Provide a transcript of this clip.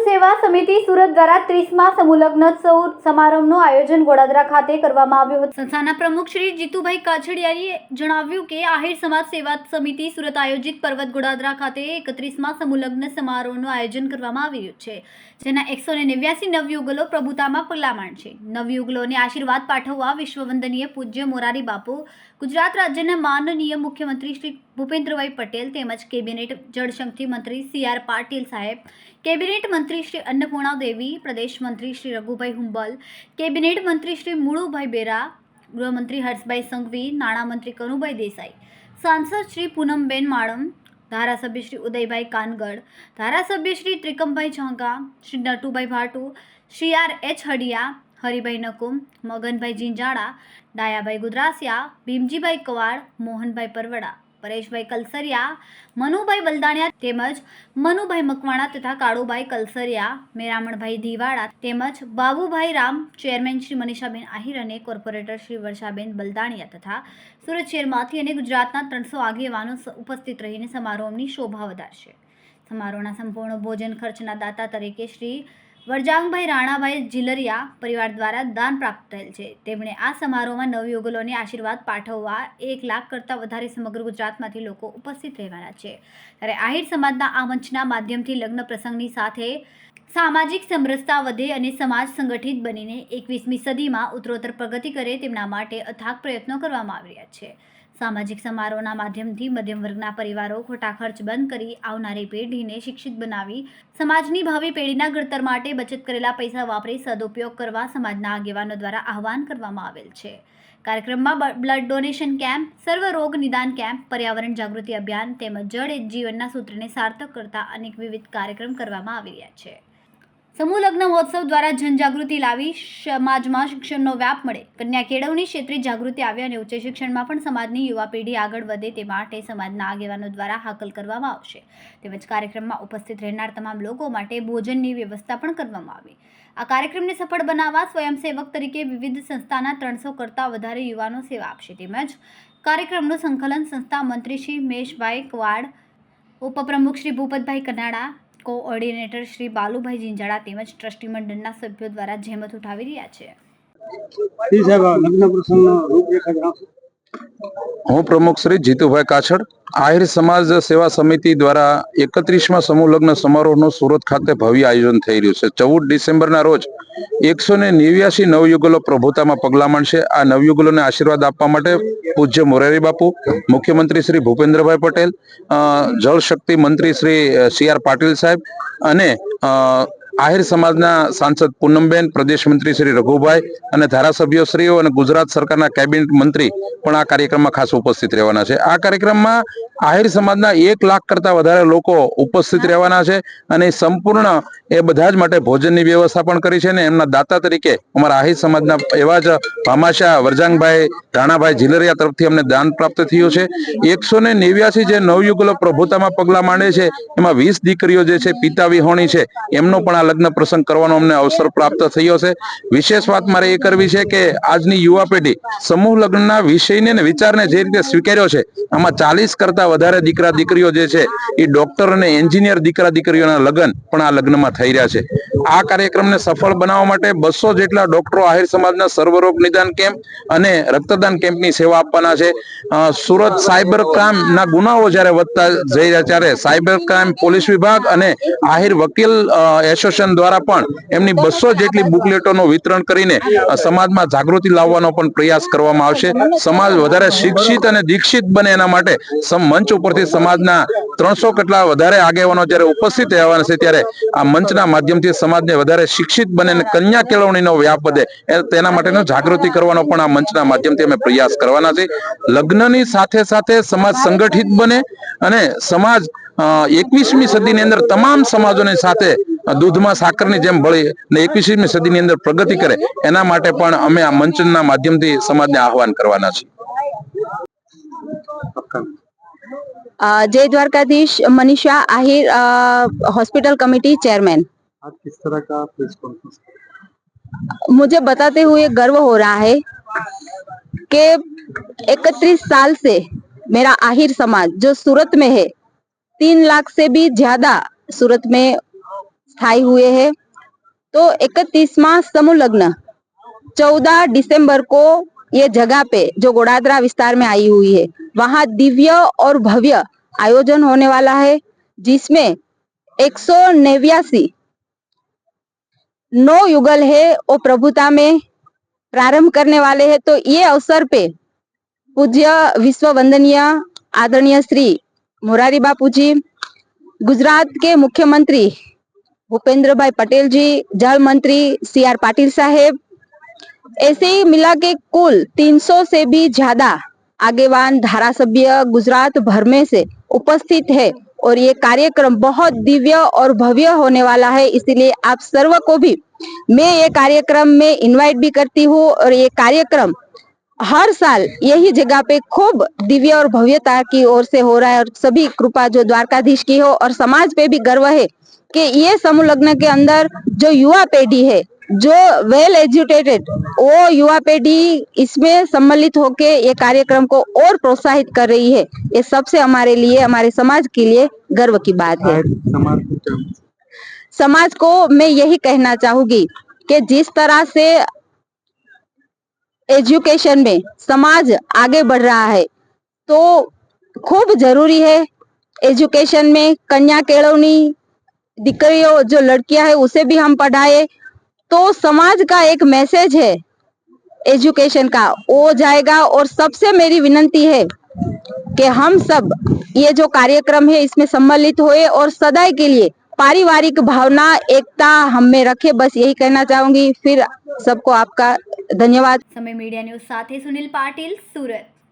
સેવા સમિતિ સુરત દ્વારા 30મા સમૂહલગ્નોત્સવ સમારંભનું આયોજન ગોડાદરા ખાતે કરવામાં આવ્યું હતું। સંસ્થાના પ્રમુખ શ્રી જીતુભાઈ કાછડિયાએ જણાવ્યું કે આહિર સમાજ સેવા સમિતિ સુરત આયોજિત પર્વત ગોડાદરા ખાતે 31મા સમૂહલગ્ન સમારોહનું આયોજન કરવામાં આવ્યું છે, જેના 189 નવયુગલો પ્રભુતામાં પગલાં છે। નવયુગલોને આશીર્વાદ પાઠવવા વિશ્વવંદનીય પૂજ્ય મોરારી બાપુ, ગુજરાત રાજ્યના માનનીય મુખ્યમંત્રી શ્રી ભૂપેન્દ્રભાઈ પટેલ તેમજ કેબિનેટ જળશક્તિ મંત્રી સી.આર. પાટીલ સાહેબ, કેબિનેટ મંત્રી શ્રી અન્નપૂર્ણા દેવી, પ્રદેશ મંત્રી શ્રી રઘુભાઈ હુંબલ, કેબિનેટ મંત્રી શ્રી મુળુભાઈ બેરા, ગૃહમંત્રી હર્ષભાઈ સંઘવી, નાણામંત્રી કનુભાઈ દેસાઈ, સાંસદ શ્રી પૂનમબેન માડમ, ધારાસભ્ય શ્રી ઉદયભાઈ કાનગડ, ધારાસભ્ય શ્રી ત્રિકમભાઈ ઝાંગા, શ્રી નટુભાઈ ભાટુ, શ્રી આર.એચ. હડિયા, હરિભાઈ નકુમ, મગનભાઈ જીંજાડા, ડાયાભાઈ ગુદરાસિયા, ભીમજીભાઈ કવાડ, મોહનભાઈ પરવડા, પરેશભાઈ કલસરિયા, મનુભાઈ બલદાણિયા તેમજ મનુભાઈ મકવાણા તથા કાળુભાઈ કલસરિયા, મેરામણભાઈ ધીવાડા તેમજ બાબુભાઈ રામ, ચેરમેન શ્રી મનીષાબેન આહિર અને કોર્પોરેટર શ્રી વર્ષાબેન બલદાણિયા તથા સુરત શહેરમાંથી અને ગુજરાતના 300 આગેવાનો ઉપસ્થિત રહીને સમારોહની શોભા વધારશે। સમારોહના સંપૂર્ણ ભોજન ખર્ચના દાતા તરીકે શ્રી વરજાંગભાઈ રાણાભાઈ જીલરિયા પરિવાર દ્વારા દાન પ્રાપ્ત થયેલ છે। તેમણે આ સમારોહમાં નવયુગલોને આશીર્વાદ પાઠવવા 1 લાખ કરતાં વધારે સમગ્ર ગુજરાતમાંથી લોકો ઉપસ્થિત રહેવાના છે। ત્યારે આહિર સમાજના આ મંચના માધ્યમથી લગ્ન પ્રસંગની સાથે સામાજિક સમરસતા વધે અને સમાજ સંગઠિત બનીને 21મી સદીમાં ઉત્તરોત્તર પ્રગતિ કરે તેમના માટે અથાગ પ્રયત્નો કરવામાં આવી રહ્યા છે। સામાજિક સમારોહના માધ્યમથી મધ્યમ વર્ગના પરિવારો ખોટા ખર્ચ બંધ કરી આવનારી પેઢીને શિક્ષિત બનાવી સમાજની ભાવિ પેઢીના ઘડતર માટે બચત કરેલા પૈસા વાપરી સદુપયોગ કરવા સમાજના આગેવાનો દ્વારા આહવાન કરવામાં આવેલ છે। કાર્યક્રમમાં બ્લડ ડોનેશન કેમ્પ, સર્વ રોગ નિદાન કેમ્પ, પર્યાવરણ જાગૃતિ અભિયાન તેમજ જળ એ જીવનના સૂત્રને સાર્થક કરતા અનેક વિવિધ કાર્યક્રમ કરવામાં આવી રહ્યા છે। સમૂહ લગ્ન મહોત્સવ દ્વારા જનજાગૃતિ લાવી સમાજમાં શિક્ષણનો વ્યાપ મળે, કન્યા કેળવણી ક્ષેત્રે જાગૃતિ આવે અને ઉચ્ચ શિક્ષણમાં પણ સમાજની યુવા પેઢી આગળ વધે તે માટે સમાજના આગેવાનો દ્વારા હાકલ કરવામાં આવશે। તેમજ કાર્યક્રમમાં ઉપસ્થિત રહેનાર તમામ લોકો માટે ભોજનની વ્યવસ્થા પણ કરવામાં આવી। આ કાર્યક્રમને સફળ બનાવવા સ્વયંસેવક તરીકે વિવિધ સંસ્થાના 300 કરતાં વધારે યુવાનો સેવા આપશે। તેમજ કાર્યક્રમનું સંકલન સંસ્થા મંત્રી શ્રી મેશભાઈ કવાડ, ઉપપ્રમુખ શ્રી ભૂપતભાઈ કનાડા, કોઓર્ડિનેટર શ્રી બાલુભાઈ જીંજાડા તેમજ ટ્રસ્ટી મંડળના સભ્યો દ્વારા જહેમત ઉઠાવી રહ્યા છે। હું પ્રમુખ શ્રી જીતુભાઈ કાછડ, આહિર સમાજ સેવા સમિતિ દ્વારા 31મા સમૂહ લગ્ન સમારોહનું સુરત ખાતે ભવ્ય આયોજન થઈ રહ્યું છે। 14 ડિસેમ્બરના રોજ 189 નવયુગલો પ્રભુતામાં પગલાં માંડશે। આ નવયુગલોને આશીર્વાદ આપવા માટે પૂજ્ય મોરારી બાપુ, મુખ્યમંત્રી શ્રી ભૂપેન્દ્રભાઈ પટેલ, જળશક્તિ મંત્રી શ્રી સી.આર. પાટીલ સાહેબ અને આહિર સમાજના સાંસદ પૂનમબેન, પ્રદેશ મંત્રી શ્રી રઘુભાઈ અને ધારાસભ્યશ્રીઓ અને ગુજરાત સરકારના કેબિનેટ મંત્રી પણ આ કાર્યક્રમમાં ખાસ ઉપસ્થિત રહેવાના છે। આ કાર્યક્રમમાં આહિર સમાજના 1 લાખ કરતાં વધારે લોકો ઉપસ્થિત રહેવાના છે અને સંપૂર્ણ એ બધા જ માટે ભોજનની વ્યવસ્થા પણ કરી છે અને એમના દાતા તરીકે અમારા આહિર સમાજના એવા જ ભામાશા વરજાંગભાઈ રાણાભાઈ જીલરિયા તરફથી અમને દાન પ્રાપ્ત થયું છે। 189 જે નવયુગલો પ્રભુતામાં પગલાં માંડે છે એમાં 20 દીકરીઓ જે છે પિતા વિહોણી છે એમનો પણ આ લગ્ન પ્રસંગ કરવાનો અમને અવસર પ્રાપ્ત થયો છે। વિશેષ વાત મારે એ કરવી છે કે આજની યુવા પેઢી સમૂહ લગ્નના વિષયને અને વિચારને જે રીતે સ્વીકાર્યો છે, આમાં 40 કરતાં વધારે દીકરા દીકરીઓ જે છે એ ડોક્ટર અને એન્જિનિયર દીકરા દીકરીઓના લગ્ન પણ આ લગ્નમાં થઈ રહ્યા છે। આ કાર્યક્રમને સફળ બનાવવા માટે 200 જેટલા ડોક્ટરો આહિર સમાજના સર્વરોગ નિદાન કેમ્પ અને રક્તદાન કેમ્પની સેવા આપવાના છે। સુરત સાયબર ક્રાઇમના ગુનાઓ જ્યારે વધતા જઈ રહ્યા ત્યારે સાયબર ક્રાઇમ પોલીસ વિભાગ અને આહિર વકીલ એસોસિએશન દ્વારા પણ એમની 200 જેટલી બુકલેટોનું વિતરણ કરીને સમાજમાં જાગૃતિ લાવવાનો પણ પ્રયાસ કરવામાં આવશે। સમાજ વધારે શિક્ષિત અને દીક્ષિત બને એના માટે મંચ ઉપરથી સમાજના 300 કરતા વધારે આગેવાનો જ્યારે ઉપસ્થિત રહેવાના છે ત્યારે આ મંચના માધ્યમથી સમાજને વધારે શિક્ષિત બને અને કન્યા કેળવણીનો વ્યાપ વધે તેના માટેનો જાગૃતિ કરવાનો પણ આ મંચના માધ્યમથી અમે પ્રયાસ કરવાના છે। લગ્નની સાથે સાથે સમાજ સંગઠિત બને અને સમાજ 21મી સદીની અંદર તમામ સમાજોની સાથે દૂધમાં સાકરની જેમ ભળી અને 21મી સદીની અંદર પ્રગતિ કરે એના માટે પણ અમે આ મંચના માધ્યમથી સમાજને આહવાન કરવાના છીએ। जय Dwarkadhish, Manisha Ahir, hospital committee chairman. आज किस तरह का प्रेस कॉन्फ्रेंस? मुझे बताते हुए गर्व हो रहा है कि 31 साल से मेरा आहिर समाज जो सूरत में है, 3 लाख से भी ज्यादा सूरत में स्थायी हुए हैं। तो 31वां समूह लग्न 14 दिसंबर को ये जगह पे जो गोड़ादरा विस्तार में आई हुई है, वहां दिव्य और भव्य आयोजन होने वाला है, जिसमें 189 9 युगल है वो प्रभुता में प्रारंभ करने वाले हैं। तो ये अवसर पे पूज्य विश्व वंदनीय आदरणीय श्री मोरारी बापू जी, गुजरात के मुख्यमंत्री भूपेंद्र भाई पटेल जी, जल मंत्री CR पाटिल साहेब, ऐसे ही मिला के कुल 300 से भी ज्यादा आगेवान धारासभ्य गुजरात भर में से उपस्थित है और ये कार्यक्रम बहुत दिव्य और भव्य होने वाला है। इसीलिए आप सर्व को भी मैं ये कार्यक्रम में इनवाइट भी करती हूँ और ये कार्यक्रम हर साल यही जगह पे खूब दिव्य और भव्यता की ओर से हो रहा है और सभी कृपा जो द्वारकाधीश की हो और समाज पे भी गर्व है कि ये समूह लग्न के अंदर जो युवा पीढ़ी है, जो वेल एजुकेटेड, वो युवा पीढ़ी इसमें सम्मिलित होके ये कार्यक्रम को और प्रोत्साहित कर रही है। ये सबसे हमारे लिए, हमारे समाज के लिए गर्व की बात है। आहिर समाज को क्या समाज को मैं यही कहना चाहूंगी कि जिस तरह से एजुकेशन में समाज आगे बढ़ रहा है, तो खूब जरूरी है एजुकेशन में कन्या केळवनी दीकरियों जो लड़कियां है उसे भी हम पढ़ाए, तो समाज का एक मैसेज है एजुकेशन का, वो जाएगा। और सबसे मेरी विनंती है कि हम सब ये जो कार्यक्रम है इसमें सम्मिलित हुए और सदैव के लिए पारिवारिक भावना, एकता हम में रखे, बस यही कहना चाहूंगी। फिर सबको आपका धन्यवाद। समय मीडिया न्यूज साथे सुनील पाटिल, सूरत।